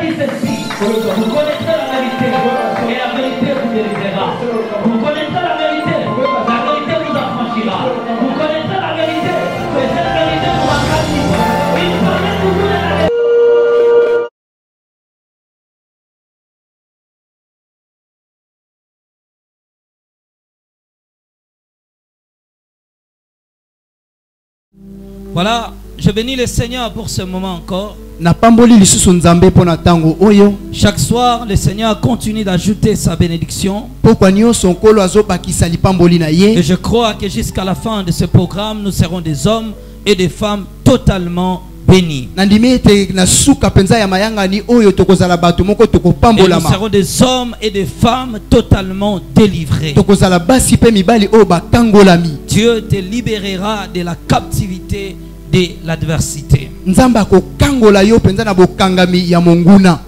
dit ceci, vous connaissez la vérité, et la vérité vous délivrera. Vous connaissez la vérité vous affranchira. Vous connaissez la vérité, et cette vérité vous rendra libre. Il connaît toujours la vérité. Voilà, je bénis le Seigneur pour ce moment encore. Chaque soir, le Seigneur continue d'ajouter sa bénédiction. Et je crois que jusqu'à la fin de ce programme, nous serons des hommes et des femmes totalement bénis. Et nous serons des hommes et des femmes totalement délivrés. Dieu te libérera de la captivité de l'adversité.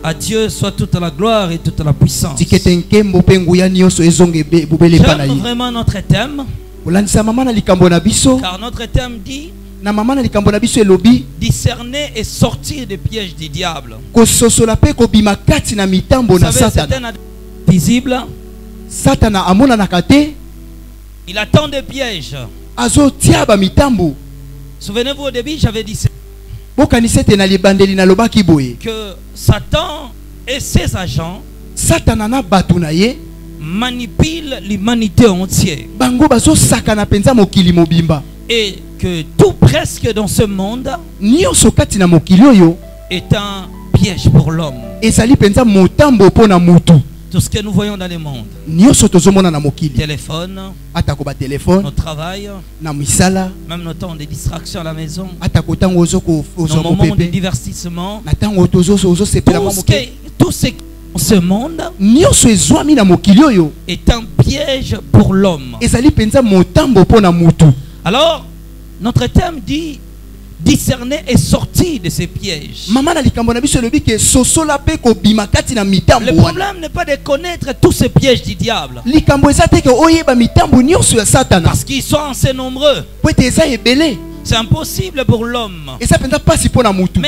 À Dieu soit toute la gloire et toute la puissance. J'aime vraiment notre thème, car notre thème dit discerner et sortir des pièges du diable. Vous savez, c'est un visible. Il attend des pièges. Souvenez-vous, au début, j'avais dit que Satan et ses agents manipulent l'humanité entière. Et que tout presque dans ce monde est un piège pour l'homme. Tout ce que nous voyons dans le monde, téléphone, notre travail, même nos temps de distraction à la maison, nos moments de divertissement, tout ce qui dans ce monde est un piège pour l'homme. Alors, notre thème dit discerner et sortir de ces pièges. Le problème n'est pas de connaître tous ces pièges du diable, parce qu'ils sont assez nombreux. C'est impossible pour l'homme. Mais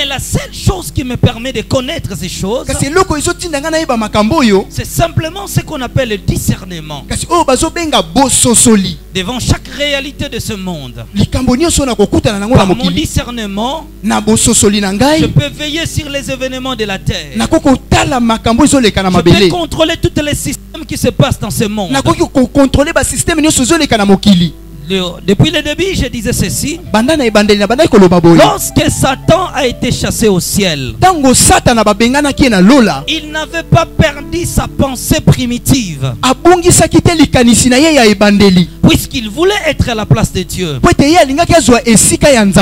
la seule chose qui me permet de connaître ces choses, c'est simplement ce qu'on appelle le discernement. Devant chaque réalité de ce monde, par mon discernement, je peux veiller sur les événements de la terre. Je peux contrôler tous les systèmes qui se passent dans ce monde. Depuis le début, je disais ceci. Lorsque Satan a été chassé au ciel, il n'avait pas perdu sa pensée primitive, puisqu'il voulait être à la place de Dieu.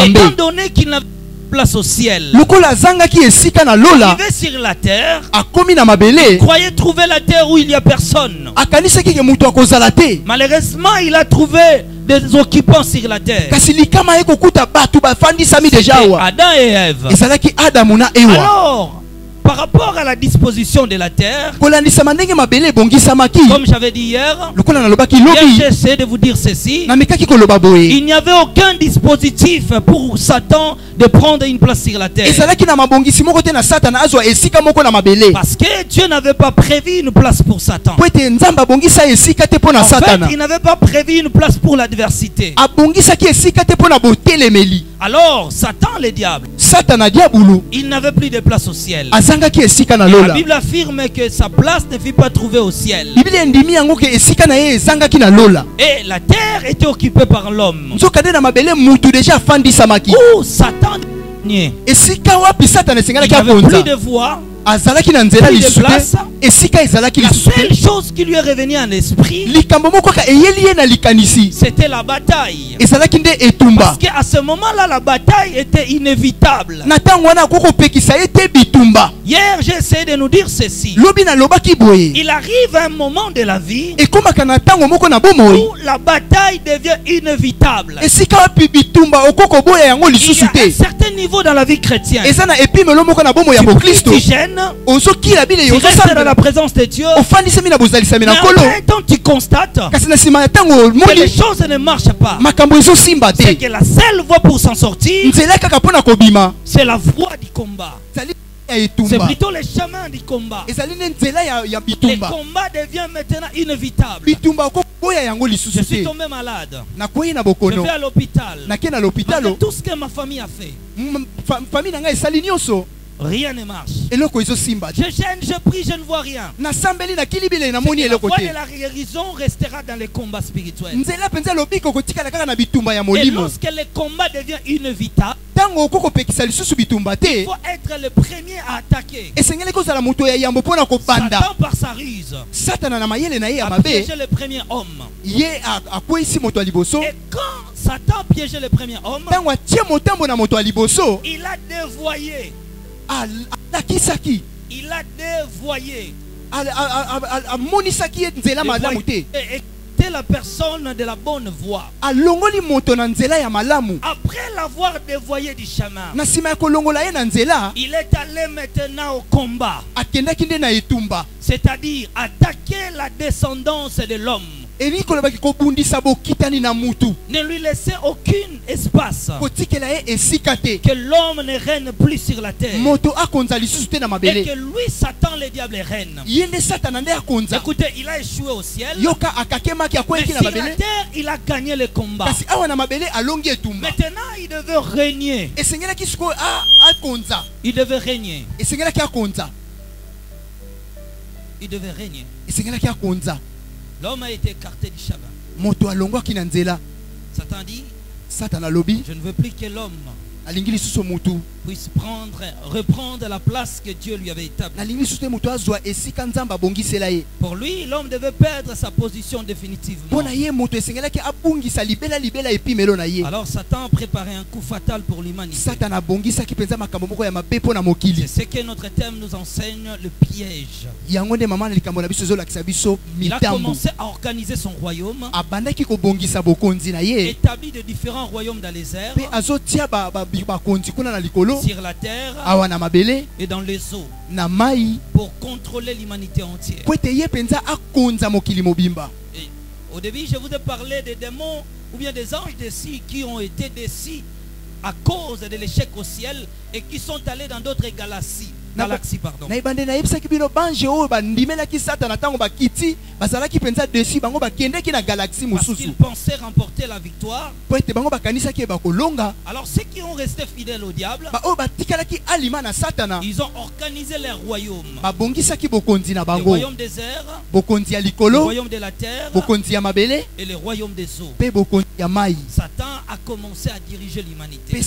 Étant donné qu'il n'avait pas de place au ciel, il vivait sur la terre. Il croyait trouver la terre où il n'y a personne. Malheureusement, il a trouvé des occupants sur la terre. Adam et Ève. Alors, par rapport à la disposition de la terre, comme j'avais dit hier, j'essaie de vous dire ceci. Il n'y avait aucun dispositif pour Satan de prendre une place sur la terre, parce que Dieu n'avait pas prévu une place pour Satan. En fait, il n'avait pas prévu une place pour l'adversité. Alors Satan, le diable, il n'avait plus de place au ciel. La Bible affirme que sa place ne fut pas trouvée au ciel. Et la terre était occupée par l'homme. Où Satan il n'avait plus de voix, plus de place. La seule chose qui lui est revenue en esprit, c'était la bataille. Parce qu'à ce moment-là, la bataille était inévitable. Hier, j'ai essayé de nous dire ceci. Il arrive un moment de la vie où la bataille devient inévitable. Il y a un certain niveau dans la vie chrétienne. Tu gênes, tu restes dans la présence de Dieu, mais en même temps tu constates que les choses ne marchent pas. C'est que la seule voie pour s'en sortir, c'est la voie du combat. C'est plutôt le chemin du combat. Le combat devient maintenant inévitable. Je suis tombé malade. Je vais à l'hôpital. Tout ce que ma famille a fait, rien ne marche. Je gêne, je prie, je ne vois rien. La foi de la guérison restera dans les combats spirituels. Et lorsque le combat devient inévitable, il faut être le premier à attaquer. Satan par sa ruse a piégé le premier homme. Et quand Satan piégé le premier homme, il a dévoyé. Il a dévoyé. Était la personne de la bonne voie. Après l'avoir dévoyé du chemin, il est allé maintenant au combat. C'est-à-dire attaquer la descendance de l'homme. Ne lui laissez aucun espace. Que l'homme ne règne plus sur la terre. Et que lui, Satan, le diable, règne. Écoutez, il a échoué au ciel. Mais sur la terre, il a gagné le combat. Maintenant, il devait régner. Il devait régner. Il devait régner. L'homme a été écarté du chemin. Satan dit, je ne veux plus que l'homme puisse reprendre la place que Dieu lui avait établie. Pour lui, l'homme devait perdre sa position définitivement. Alors Satan a préparé un coup fatal pour l'humanité. C'est ce que notre thème nous enseigne, le piège. Il a commencé à organiser son royaume, établi de différents royaumes dans les airs, sur la terre et dans les eaux, pour contrôler l'humanité entière. Et au début, je vous ai parlé des démons ou bien des anges décis qui ont été décis à cause de l'échec au ciel et qui sont allés dans d'autres galaxies. Pardon. Parce qu'ils pensaient remporter la victoire. Alors ceux qui ont resté fidèles au diable, ils ont organisé leur royaume. Le royaume des airs, le royaume de la terre et le royaume des eaux. Satan a commencé à diriger l'humanité.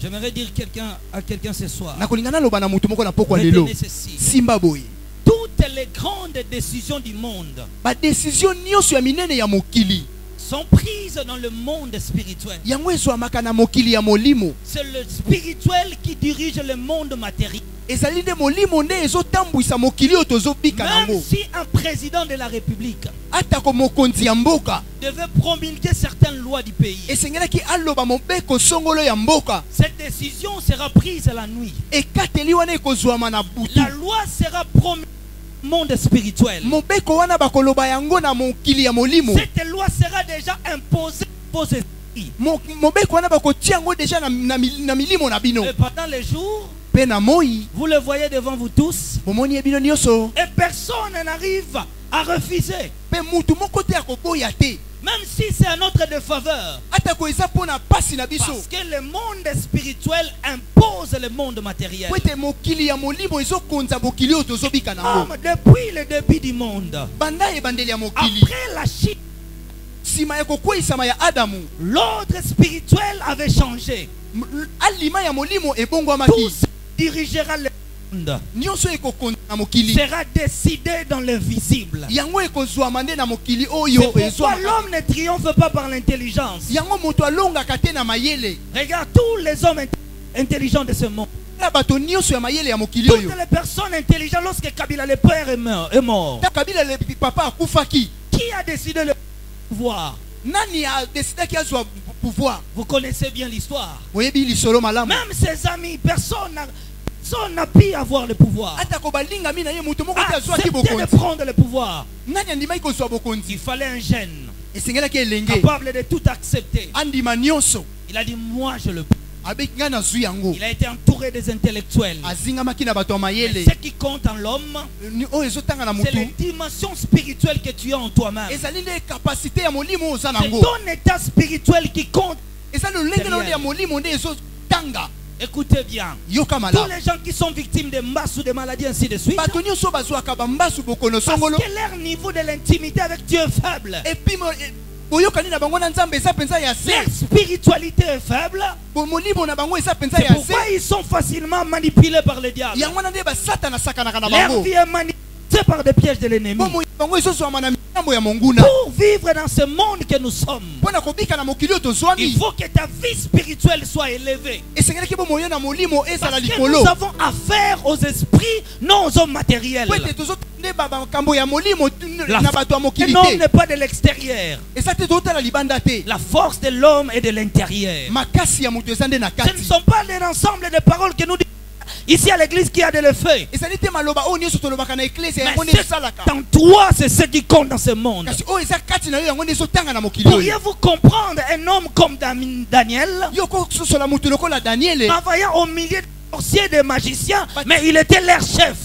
J'aimerais dire à quelqu'un ce soir. Retenez ceci. Toutes les grandes décisions du monde sont prises dans le monde spirituel. C'est le spirituel qui dirige le monde matériel. Même si un président de la République devait promulguer certaines lois du pays, cette décision sera prise la nuit. La loi sera promulguée dans le monde spirituel. Cette loi sera déjà imposée aux esprits. Et pendant les jours, vous le voyez devant vous tous, et personne n'arrive à refuser. Même si c'est à notre défaveur. Parce que le monde spirituel impose le monde matériel. Depuis le début du monde, après la chute, l'ordre spirituel avait changé. Tout se dirigera le monde. Sera décidé dans l'invisible. C'est pourquoi l'homme ne triomphe pas par l'intelligence. Regarde tous les hommes intelligents de ce monde. Toutes les personnes intelligentes, lorsque Kabila le père est mort, qui a décidé le pouvoir? Vous connaissez bien l'histoire. Même ses amis, personne n'a pu avoir le pouvoir. Accepter de prendre le pouvoir. Il fallait un jeune capable de tout accepter. Il a dit, moi je le peux. Il a été entouré des intellectuels. Mais ce qui compte en l'homme, c'est les dimensions spirituelles que tu as en toi-même. C'est ton état spirituel qui compte. Écoutez bien. Tous les gens qui sont victimes de masse ou de maladies ainsi de suite, parce que leur niveau de l'intimité avec Dieu est faible. Leur spiritualité est faible. C'est pourquoi ils sont facilement manipulés par le diable. Leur vie est manipulée par des pièges de l'ennemi. Pour vivre dans ce monde que nous sommes, il faut que ta vie spirituelle soit élevée. Parce que nous avons affaire aux esprits, non aux hommes matériels. L'homme n'est pas de l'extérieur. La force de l'homme est de l'intérieur. Ce ne sont pas l'ensemble des paroles que nous disons ici à l'église qui a de l'effet. En toi, c'est ce qui compte dans ce monde. Pourriez-vous comprendre un homme comme Daniel, travaillant au milieu de sorciers, de magiciens, mais il était leur chef.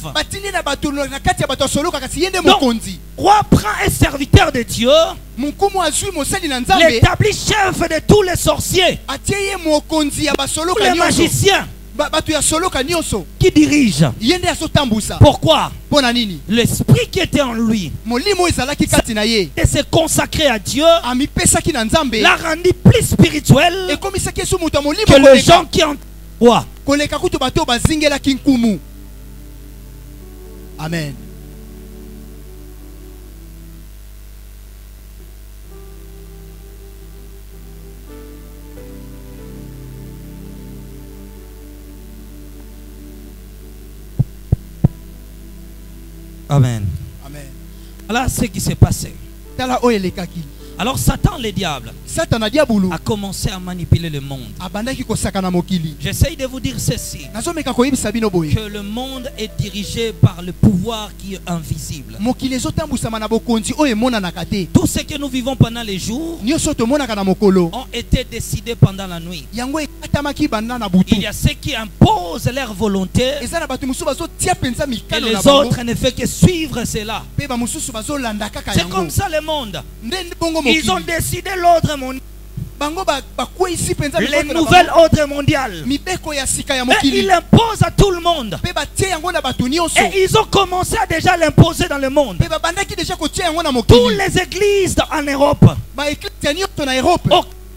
Donc, roi prend un serviteur de Dieu, l'établit chef de tous les sorciers, tous les magiciens, qui dirige. Pourquoi? L'esprit qui était en lui de se consacrer à Dieu l'a rendu plus spirituel que les gens qui ont toi. Amen. Amen. Amen. Alors, ce qui s'est passé. Alors, Satan, le diable, a commencé à manipuler le monde. J'essaye de vous dire ceci, que le monde est dirigé par le pouvoir qui est invisible. Tout ce que nous vivons pendant les jours ont été décidés pendant la nuit. Il y a ceux qui imposent leur volonté et les autres ne font que suivre cela. C'est comme ça le monde. Ils ont décidé l'ordre mondial, les nouvelles ordres mondiales. Et ils l'imposent à tout le monde. Et ils ont commencé à déjà l'imposer dans le monde. Toutes les églises en Europe,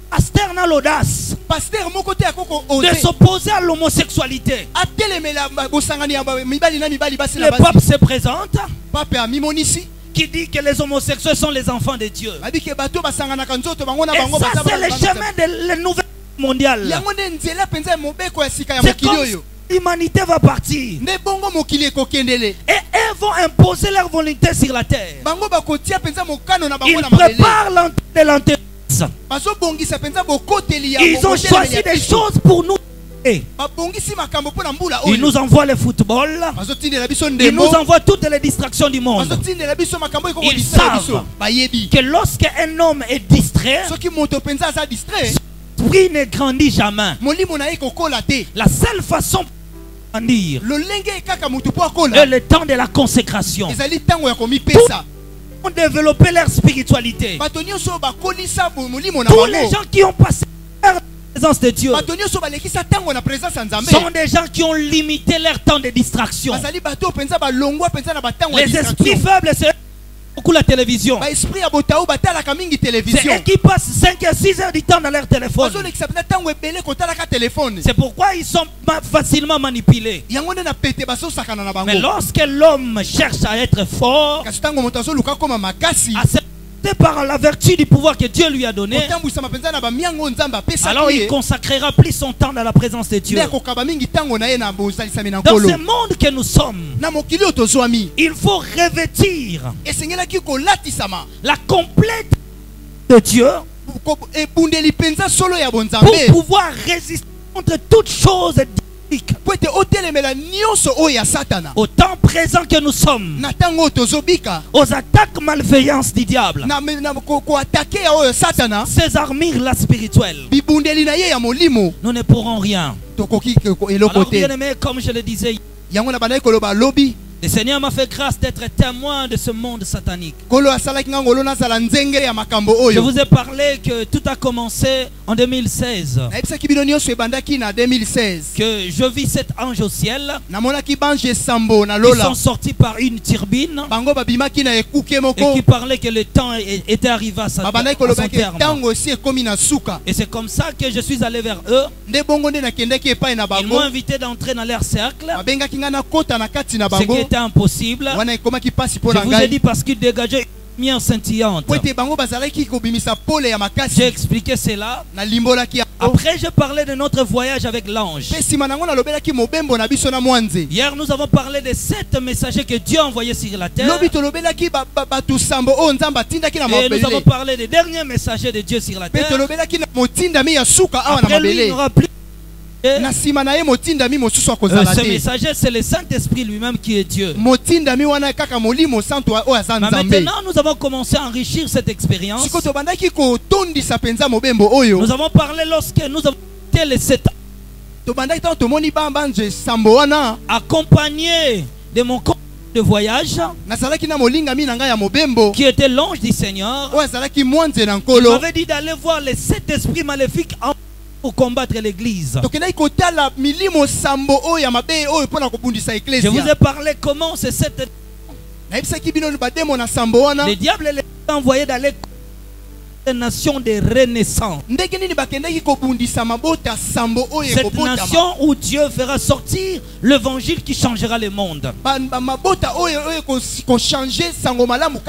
pasteur n'a l'audace de s'opposer à l'homosexualité. Le pape se présente, qui dit que les homosexuels sont les enfants de Dieu. Et ça, c'est le chemin de la nouvelle mondiale. C'est comme l'humanité va partir. Et elles vont imposer leur volonté sur la terre. Ils préparent l'entrée de l'Antéchrist. Ils ont choisi des choses pour nous. Il nous envoie le football. Il nous envoie toutes les distractions du monde. Ils savent que lorsqu'un homme est distrait, l'esprit ne grandit jamais. La seule façon de grandir est le temps de la consécration. Pour développer leur spiritualité. Tous les gens qui ont passé leur présence de Dieu sont des gens qui ont limité leur temps de distraction. Les esprits faibles, c'est beaucoup la télévision. C'est eux qui passent 5 à 6 heures du temps dans leur téléphone. C'est pourquoi ils sont facilement manipulés. Mais lorsque l'homme cherche à être fort, par la vertu du pouvoir que Dieu lui a donné, alors il consacrera plus son temps dans la présence de Dieu. Dans ce monde que nous sommes, il faut revêtir la complète de Dieu pour pouvoir résister contre toute chose au temps présent que nous sommes, aux attaques malveillances du diable, ces armures là spirituelles, nous ne pourrons rien. Alors bien aimé, comme je le disais, le Seigneur m'a fait grâce d'être témoin de ce monde satanique. Je vous ai parlé que tout a commencé en 2016. Que je vis cet ange au ciel. Ils sont sortis par une turbine et qui parlait que le temps était arrivé à son terme. Et c'est comme ça que je suis allé vers eux. Ils m'ont invité d'entrer dans leur cercle. Ce qui était impossible. Je vous ai dit parce qu'il dégageait une lumière scintillante. J'ai expliqué cela. Après, je parlais de notre voyage avec l'ange. Hier, nous avons parlé de 7 messagers que Dieu a envoyés sur la terre. Et nous avons parlé des derniers messagers de Dieu sur la terre. Après lui, il n'y aura plus. Ce messager, c'est le Saint-Esprit lui-même qui est Dieu. Maintenant, nous avons commencé à enrichir cette expérience. Nous avons parlé lorsque nous avons été les 7 accompagnés de mon compagnon de voyage qui était l'ange du Seigneur. Il m'avait dit d'aller voir les 7 esprits maléfiques pour combattre l'église. Je vous ai parlé comment c'est cette... Le diable les a envoyés d'aller une nation de renaissance. Cette nation où Dieu fera sortir l'évangile qui changera le monde.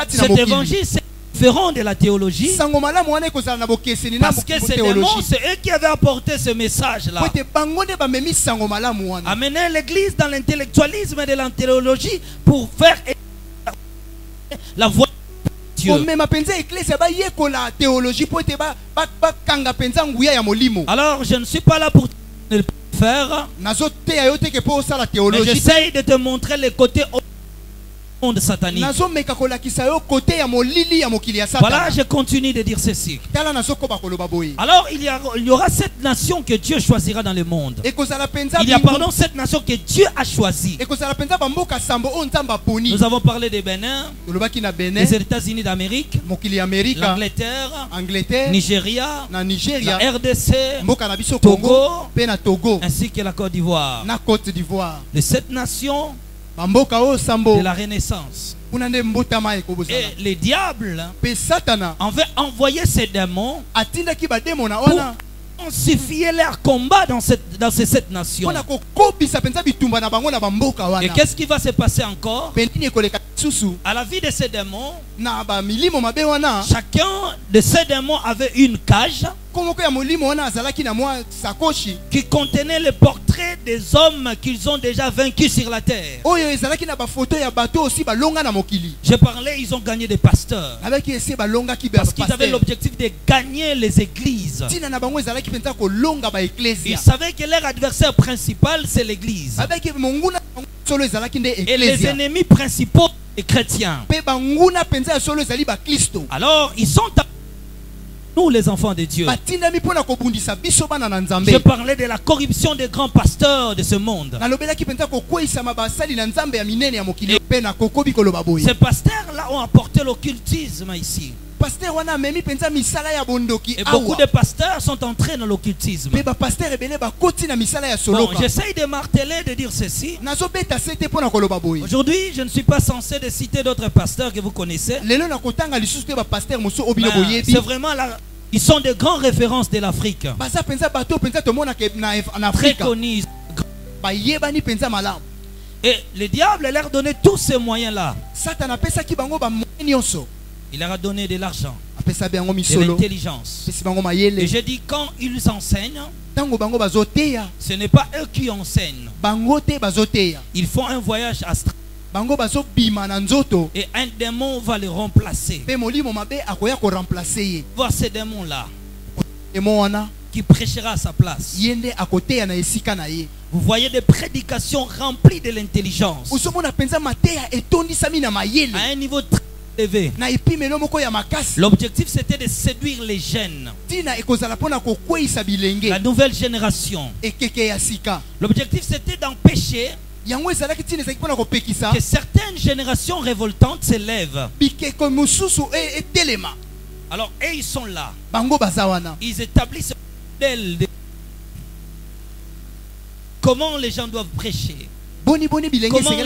Cet évangile, c'est différent de la théologie. Parce que ces démons, c'est eux qui avaient apporté ce message-là. Amener l'église dans l'intellectualisme et de la théologie pour faire la voix de Dieu. Alors, je ne suis pas là pour le faire. Mais j'essaye de te montrer les côtés monde satanique. Voilà, je continue de dire ceci. Alors il y aura cette nation que Dieu choisira dans le monde. Il y a pardon cette nation que Dieu a choisie. Nous avons parlé des Bénin, des États-Unis d'Amérique, l'Angleterre, Nigeria, la RDC, Togo, ainsi que la Côte d'Ivoire. De cette nation de la Renaissance. Et les diables avaient envoyé ces démons pour intensifier leur combat dans ces 7 nations. Et qu'est-ce qui va se passer encore? À la vie de ces démons, chacun de ces démons avait une cage qui contenait le portrait des hommes qu'ils ont déjà vaincus sur la terre. J'ai parlé, ils ont gagné des pasteurs. Parce qu'ils avaient l'objectif de gagner les églises. Ils savaient que leur adversaire principal, c'est l'église. Et les ennemis principaux, les chrétiens. Alors, ils sont nous les enfants de Dieu. Je parlais de la corruption des grands pasteurs de ce monde. Ces pasteurs-là ont apporté l'occultisme ici. Et beaucoup de pasteurs sont entrés dans l'occultisme. Bon, j'essaye de marteler, de dire ceci. Aujourd'hui, je ne suis pas censé de citer d'autres pasteurs que vous connaissez. C'est vraiment là. Ils sont de grandes références de l'Afrique. Très connus. Et le diable leur a donné tous ces moyens-là. Il leur a donné de l'argent, de l'intelligence. Et je dis, quand ils enseignent, ce n'est pas eux qui enseignent. Ils font un voyage astral. Et un démon va les remplacer. Voir ces démons-là qui prêchera à sa place. Vous voyez des prédications remplies de l'intelligence. À un niveau très élevé. L'objectif c'était de séduire les jeunes. La nouvelle génération. L'objectif c'était d'empêcher que certaines générations révoltantes s'élèvent. Alors, eux, ils sont là. Ils établissent un modèle de comment les gens doivent prêcher. Comment les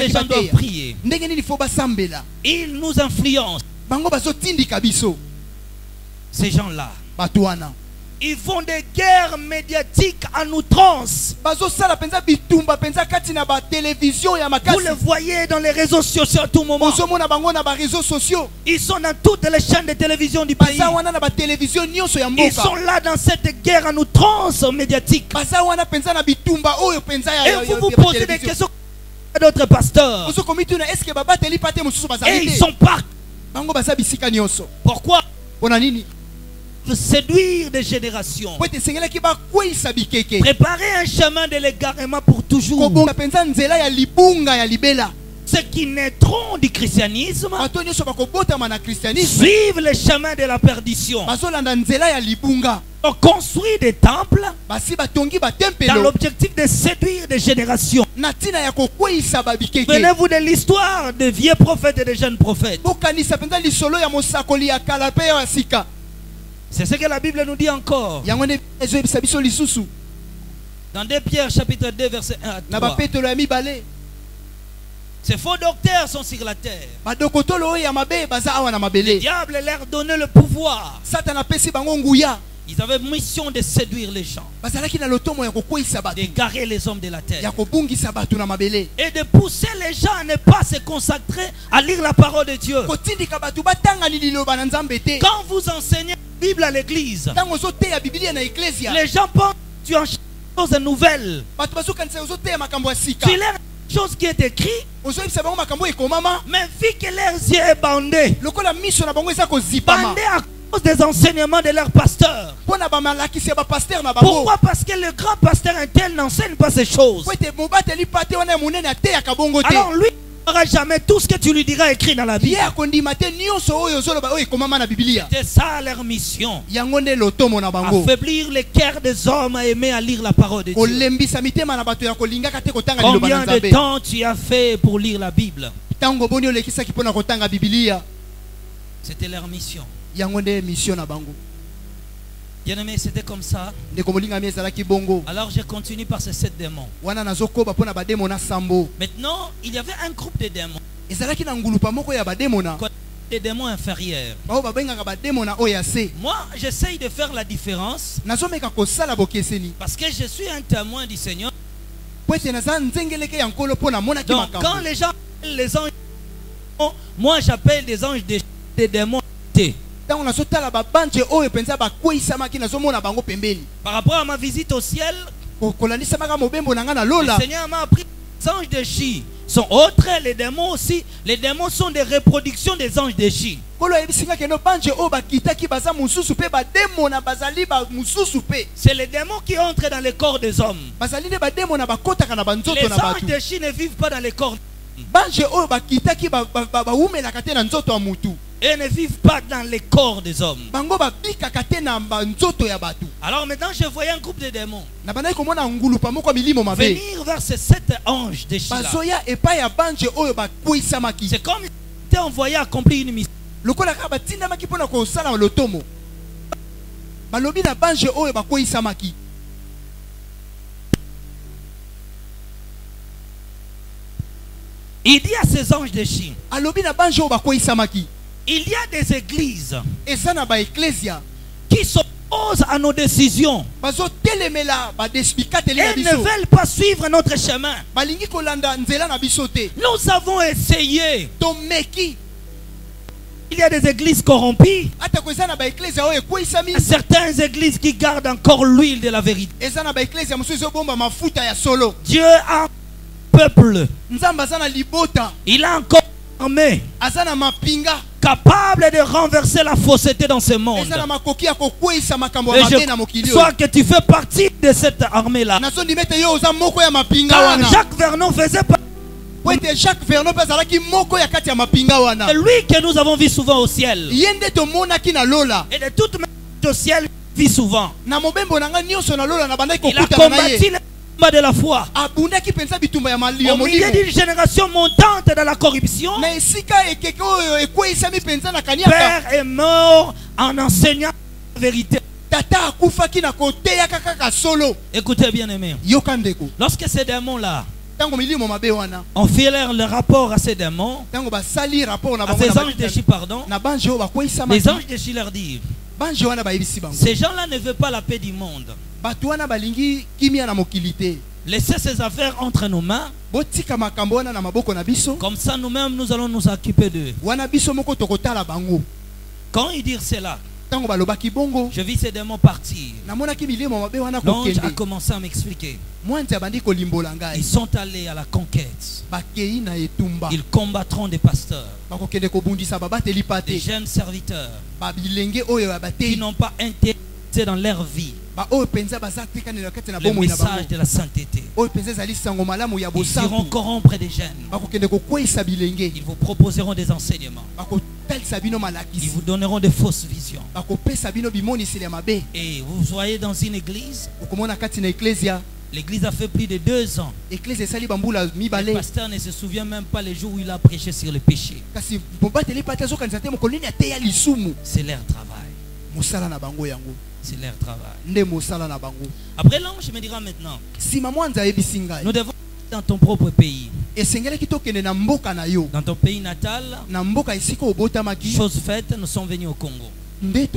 gens doivent prier. Ils nous influencent. Ces gens-là. Ils font des guerres médiatiques en outrance. Vous le voyez dans les réseaux sociaux à tout moment. Ils sont dans toutes les chaînes de télévision du pays. Ils sont là dans cette guerre en outrance médiatique. Et vous vous posez des questions à d'autres pasteurs. Et ils sont partis. Pourquoi? Séduire des générations. Préparer un chemin de l'égarement pour toujours. Ceux qui naîtront du christianisme suivent le chemin de la perdition. On construit des temples dans l'objectif de séduire des générations. Venez-vous de l'histoire des vieux prophètes et des jeunes prophètes. C'est ce que la Bible nous dit encore. Dans 2 Pierre chapitre 2 verset 1 à 3. Ces faux docteurs sont sur la terre. Le diable leur donnait le pouvoir. Ils avaient mission de séduire les gens, d'égarer les hommes de la terre et de pousser les gens à ne pas se consacrer à lire la parole de Dieu. Quand vous enseignez la Bible à l'église, les gens pensent que tu enchaînes des choses nouvelles. Tu leur chose qui est écrite, mais vu que leurs yeux sont bandés, bandés à cause des enseignements de leur pasteur. Pourquoi? Parce que le grand pasteur intel n'enseigne pas ces choses. Alors lui il n'aura jamais tout ce que tu lui diras écrit dans la Bible. C'était ça leur mission. Affaiblir les cœurs des hommes à aimer à lire la parole de Dieu. Combien de temps tu as fait pour lire la Bible? C'était leur mission. Bien-aimé, c'était comme ça. Alors je continue par ces 7 démons. Maintenant, il y avait un groupe de démons. Des démons inférieurs. Moi, j'essaye de faire la différence parce que je suis un témoin du Seigneur. Donc, quand les gens appellent les anges, moi j'appelle des anges des démons. Par rapport à ma visite au ciel, le Seigneur m'a appris que les anges de Chi sont autres, les démons aussi. Les démons sont des reproductions des anges de Chi. C'est les démons qui entrent dans les corps des hommes. Les anges de Chi ne vivent pas dans les corps. Et ne vivent pas dans les corps des hommes. Alors maintenant je voyais un groupe de démons venir vers ces 7 anges de Chi. C'est comme si ils étaient envoyés à accomplir une mission. Il dit à ces anges de Chi, il y a des églises qui s'opposent à nos décisions et ne veulent pas suivre notre chemin. Nous avons essayé. Il y a des églises corrompues, certaines églises qui gardent encore l'huile de la vérité. Dieu a un peuple, il a encore armé capable de renverser la fausseté dans ce monde. Soit que tu fais partie de cette armée-là. Car Jacques Vernon faisait partie. C'est lui que nous avons vu souvent au ciel. Et de toute manière au ciel, il vit souvent. Il a combattu le combat de la foi. Au milieu d'une génération montante dans la corruption, Père est mort en enseignant la vérité. Écoutez bien aimé. Lorsque ces démons-là on fait le rapport à ces démons, à ces anges déchus, pardon, les anges déchus leur disent, ces gens-là ne veulent pas la paix du monde. Laissez ces affaires entre nos mains. Comme ça nous-mêmes nous allons nous occuper d'eux. Quand ils disent cela, je vis ces démons partir. L'ange a commencé à m'expliquer. Ils sont allés à la conquête. Ils combattront des pasteurs, des jeunes serviteurs qui n'ont pas intéressé dans leur vie le message de la sainteté. Ils iront corrompre des jeunes. Ils vous proposeront des enseignements. Ils vous donneront de fausses visions. Et vous voyez dans une église, l'église a fait plus de 2 ans. Le pasteur ne se souvient même pas les jours où il a prêché sur le péché. C'est leur travail. C'est leur travail. Après l'ange me dira maintenant, nous devons dans ton propre pays. Dans ton pays natal, chose faite, nous sommes venus au Congo. Mais et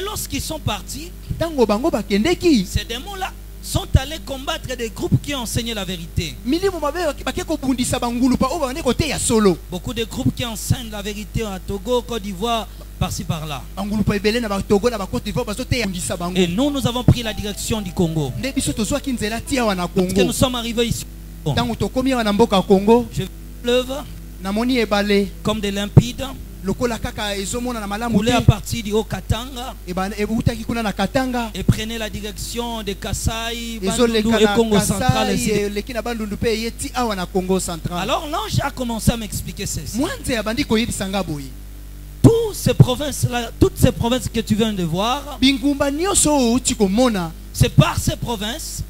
lorsqu'ils sont partis, ces démons-là sont allés combattre des groupes qui ont enseigné la vérité. Beaucoup de groupes qui enseignent la vérité à Togo, Côte d'Ivoire, par-ci par-là. Et nous avons pris la direction du Congo. Parce que nous sommes arrivés ici. Je vis le fleuve comme des limpides. Roulez à partir du Haut-Katanga et prenez la direction de Kasaï, Bandundu et Congo central. Alors l'ange a commencé à m'expliquer ceci. Toutes ces provinces que tu viens de voir, c'est par ces provinces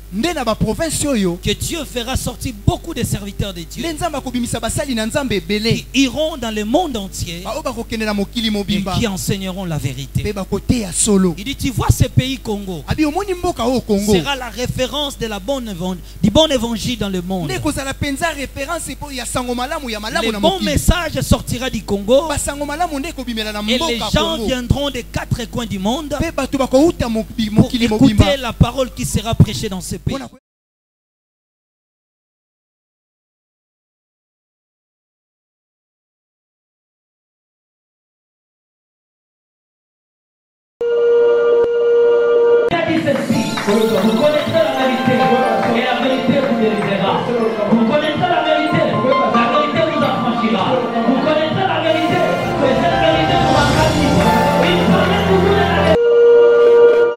que Dieu fera sortir beaucoup de serviteurs de Dieu qui iront dans le monde entier et qui enseigneront la vérité. Il dit, tu vois ce pays Congo sera la référence de du bon évangile dans le monde. Le bon message sortira du Congo et les gens viendront des 4 coins du monde pour écouter la parole qui sera prêchée dans ce pays. Vous connaissez la vérité et la vérité vous délivrera. Vous connaissez